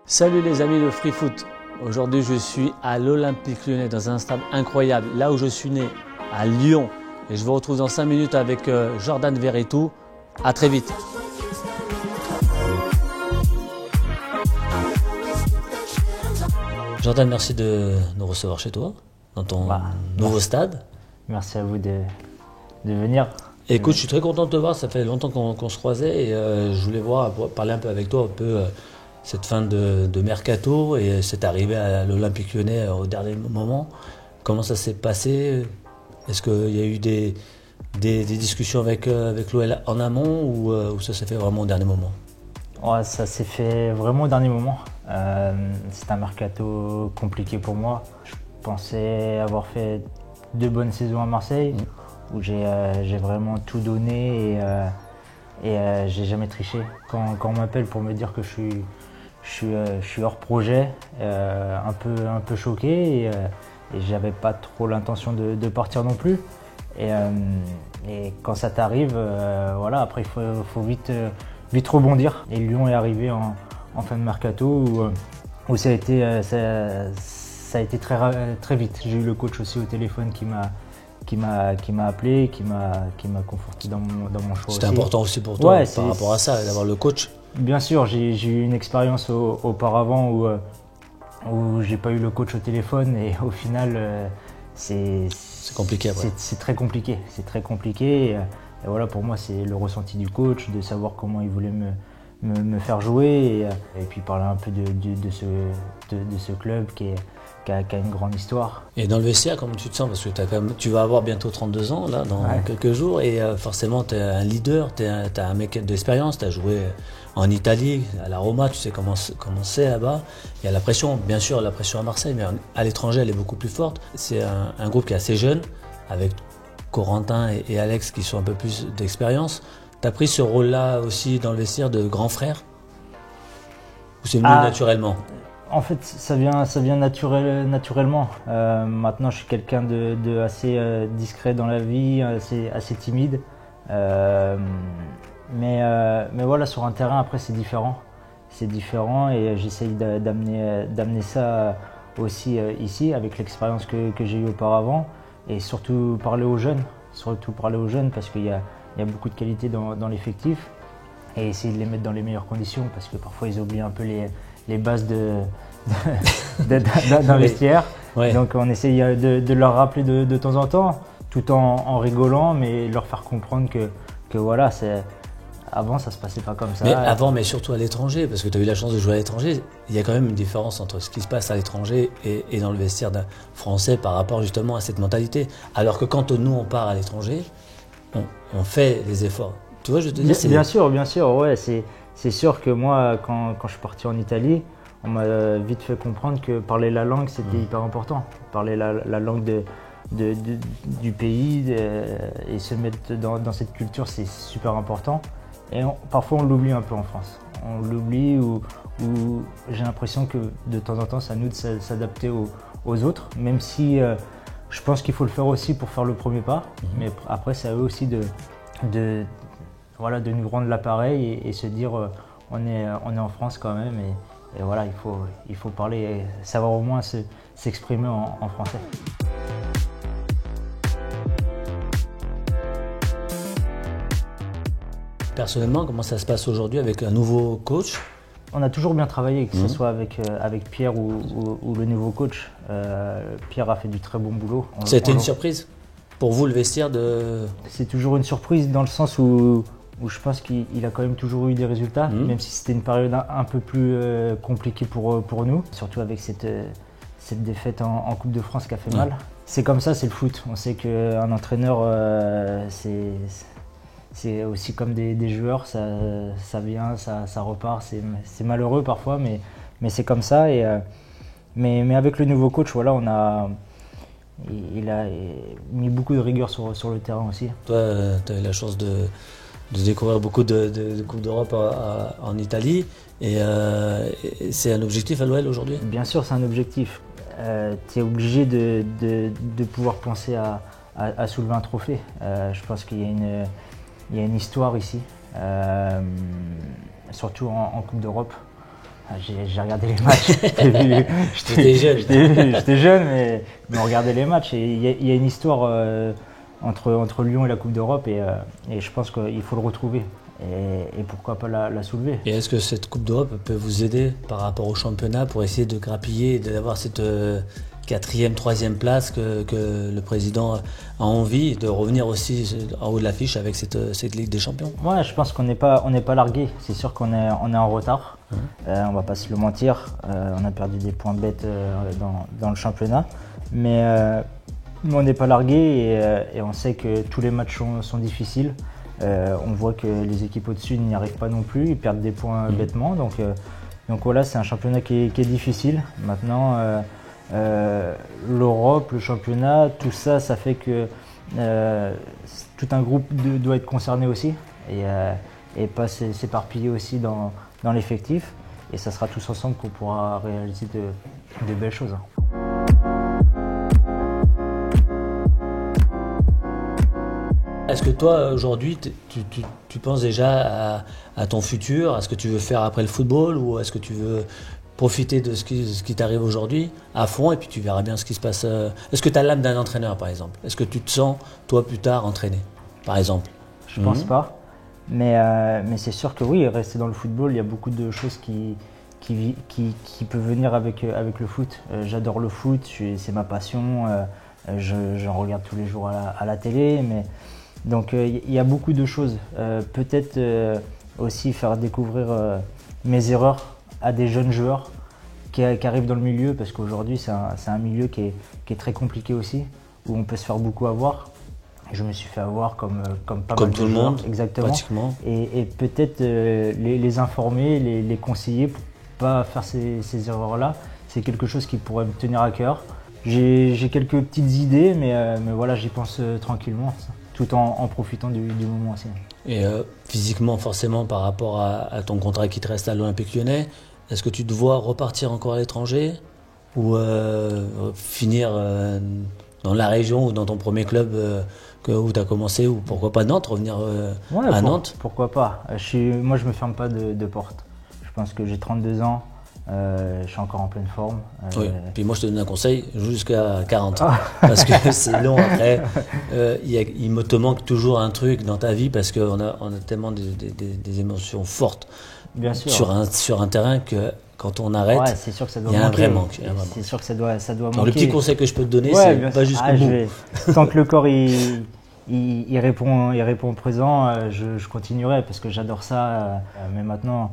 Salut les amis de Free Foot. Aujourd'hui je suis à l'Olympique Lyonnais dans un stade incroyable, là où je suis né, à Lyon. Et je vous retrouve dans 5 minutes avec Jordan Verretou. À très vite. Jordan, merci de nous recevoir chez toi, dans ton nouveau stade. Merci à vous de venir. Écoute, je suis très content de te voir, ça fait longtemps qu'on se croisait et je voulais parler un peu avec toi, un peu cette fin de mercato et cette arrivée à l'Olympique Lyonnais au dernier moment. Comment ça s'est passé? Est-ce qu'il y a eu des discussions avec l'OL en amont ou ça s'est fait vraiment au dernier moment? Ouais, ça s'est fait vraiment au dernier moment. C'est un mercato compliqué pour moi. Je pensais avoir fait 2 bonnes saisons à Marseille où j'ai vraiment tout donné et j'ai jamais triché. Quand on m'appelle pour me dire que je suis hors projet, un peu choqué et j'avais pas trop l'intention de partir non plus. Et quand ça t'arrive, voilà, après il faut vite rebondir. Et Lyon est arrivé en fin de mercato où ça a été très vite. J'ai eu le coach aussi au téléphone qui m'a appelé, qui m'a conforté dans mon choix. C'était important aussi pour toi par rapport à ça, d'avoir le coach. Bien sûr, j'ai eu une expérience auparavant où j'ai pas eu le coach au téléphone et au final c'est compliqué. C'est très compliqué. C'est très compliqué. Et voilà, pour moi, c'est le ressenti du coach, de savoir comment il voulait me faire jouer et puis parler un peu de ce club qui a une grande histoire. Et dans le vestiaire, comment tu te sens? Parce que tu vas avoir bientôt 32 ans là, dans quelques jours et forcément tu es un leader, tu es un mec d'expérience, tu as joué en Italie, à la Roma, tu sais comment c'est là-bas. Il y a la pression, bien sûr la pression à Marseille, mais à l'étranger elle est beaucoup plus forte. C'est un groupe qui est assez jeune, avec Corentin et Alex qui sont un peu plus d'expérience. Tu as pris ce rôle-là aussi dans le vestiaire de grand frère? Ou c'est venu naturellement? En fait, ça vient naturellement. Maintenant, je suis quelqu'un de assez discret dans la vie, assez timide. Mais voilà, sur un terrain, après, c'est différent. C'est différent et j'essaye d'amener ça aussi ici, avec l'expérience que j'ai eue auparavant. Et surtout parler aux jeunes parce qu'il y a beaucoup de qualité dans l'effectif. Et essayer de les mettre dans les meilleures conditions parce que parfois, ils oublient un peu les bases d'un vestiaire. Ouais. Donc on essaye de leur rappeler de temps en temps, tout en rigolant, mais leur faire comprendre que voilà, avant ça se passait pas comme ça. Mais avant, mais surtout à l'étranger, parce que tu as eu la chance de jouer à l'étranger, il y a quand même une différence entre ce qui se passe à l'étranger et dans le vestiaire d'un Français par rapport justement à cette mentalité. Alors que quand nous on part à l'étranger, on fait des efforts. Tu vois, je te dis. Bien sûr, ouais, c'est sûr que moi, quand je suis parti en Italie, on m'a vite fait comprendre que parler la langue, c'était hyper important. Parler la langue du pays et se mettre dans cette culture, c'est super important. Et parfois, on l'oublie un peu en France. On l'oublie ou j'ai l'impression que de temps en temps, c'est à nous de s'adapter aux autres, même si je pense qu'il faut le faire aussi pour faire le premier pas. Mais après, c'est à eux aussi de nous rendre l'appareil et se dire on est en France quand même et voilà, il faut parler et savoir au moins s'exprimer en français. Personnellement, comment ça se passe aujourd'hui avec un nouveau coach? On a toujours bien travaillé, que ce soit avec Pierre ou le nouveau coach. Pierre a fait du très bon boulot. C'était une surprise pour vous, le vestiaire de... C'est toujours une surprise dans le sens où je pense qu'il a quand même toujours eu des résultats, même si c'était une période un peu plus compliquée pour nous, surtout avec cette défaite en Coupe de France qui a fait mal. C'est comme ça, c'est le foot. On sait qu'un entraîneur, c'est aussi comme des joueurs, ça vient, ça repart. C'est malheureux parfois, mais c'est comme ça. Mais avec le nouveau coach, voilà, il a mis beaucoup de rigueur sur le terrain aussi. Toi, tu as eu la chance de découvrir beaucoup de Coupes d'Europe en Italie. Et c'est un objectif à l'OL aujourd'hui? Bien sûr, c'est un objectif. Tu es obligé de pouvoir penser à soulever un trophée. Je pense qu'il y a une histoire ici, surtout en Coupe d'Europe. J'ai regardé les matchs. J'étais jeune. J'étais jeune, mais on regardait les matchs. Et il y a une histoire entre Lyon et la Coupe d'Europe, et je pense qu'il faut le retrouver. Et pourquoi pas la soulever. Et est-ce que cette Coupe d'Europe peut vous aider par rapport au championnat pour essayer de grappiller et d'avoir cette 4e, 3e place que le président a envie de revenir aussi en haut de l'affiche avec cette Ligue des Champions? Ouais, je pense qu'on n'est pas largué. C'est sûr qu'on est en retard. On va pas se le mentir. On a perdu des points bêtes dans le championnat. Mais on n'est pas largué et on sait que tous les matchs sont difficiles. On voit que les équipes au-dessus n'y arrivent pas non plus, ils perdent des points bêtement. Donc voilà, c'est un championnat qui est difficile. Maintenant, l'Europe, le championnat, tout ça, ça fait que tout un groupe doit être concerné aussi et pas s'éparpiller aussi dans l'effectif. Et ça sera tous ensemble qu'on pourra réaliser de belles choses. Est-ce que toi, aujourd'hui, tu penses déjà à ton futur, à ce que tu veux faire après le football, ou est-ce que tu veux profiter de ce qui t'arrive aujourd'hui à fond et puis tu verras bien ce qui se passe? Est-ce que tu as l'âme d'un entraîneur, par exemple? Est-ce que tu te sens, toi, plus tard, entraîner, par exemple? Je pense pas, mais c'est sûr que oui, rester dans le football, il y a beaucoup de choses qui peuvent venir avec le foot. J'adore le foot, c'est ma passion, j'en regarde tous les jours à la télé, mais... Donc il y a beaucoup de choses. Peut-être aussi faire découvrir mes erreurs à des jeunes joueurs qui arrivent dans le milieu, parce qu'aujourd'hui c'est un milieu qui est très compliqué aussi, où on peut se faire beaucoup avoir. Je me suis fait avoir comme pas mal de tout le joueurs, monde, exactement. Pratiquement. Et peut-être les informer, les conseiller pour pas faire ces erreurs-là. C'est quelque chose qui pourrait me tenir à cœur. J'ai quelques petites idées, mais voilà, j'y pense tranquillement, tout en profitant du moment aussi. Et physiquement, forcément, par rapport à ton contrat qui te reste à l'Olympique Lyonnais, est-ce que tu te vois repartir encore à l'étranger ou finir dans la région ou dans ton premier club où tu as commencé, ou pourquoi pas Nantes, revenir à Nantes? Pourquoi pas. Moi, je me ferme pas de porte. Je pense que j'ai 32 ans. Je suis encore en pleine forme. Oui. Puis moi je te donne un conseil, joue jusqu'à 40 parce que c'est long après. Il te manque toujours un truc dans ta vie parce qu'on a tellement des émotions fortes. Bien sûr. Sur un terrain que quand on arrête, ouais, c'est sûr que ça doit il y a manquer. un vrai manque. C'est sûr que ça doit manquer. Donc, le petit conseil que je peux te donner, c'est pas jusqu'au bout. Tant que le corps il répond présent, je continuerai parce que j'adore ça. Mais maintenant,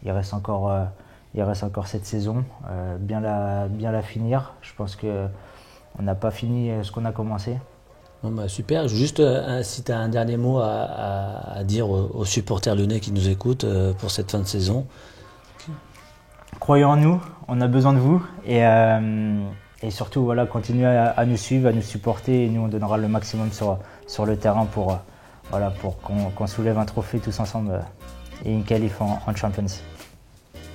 il reste encore cette saison, bien la finir. Je pense qu'on n'a pas fini ce qu'on a commencé. Bon bah super. Juste si tu as un dernier mot à dire aux supporters lyonnais qui nous écoutent pour cette fin de saison. Croyez en nous, on a besoin de vous et surtout voilà, continuez à nous suivre, à nous supporter, et nous on donnera le maximum sur le terrain pour qu'on soulève un trophée tous ensemble et une qualif en Champions.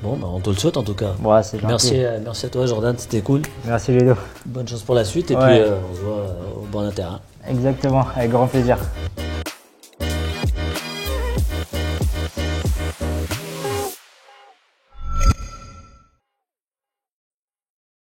Bon, bah on te le souhaite en tout cas. Ouais, c'est gentil. Merci à toi Jordan, c'était cool. Merci Ludo. Bonne chance pour la suite et puis on se voit au bord d'un terrain. Exactement, avec grand plaisir.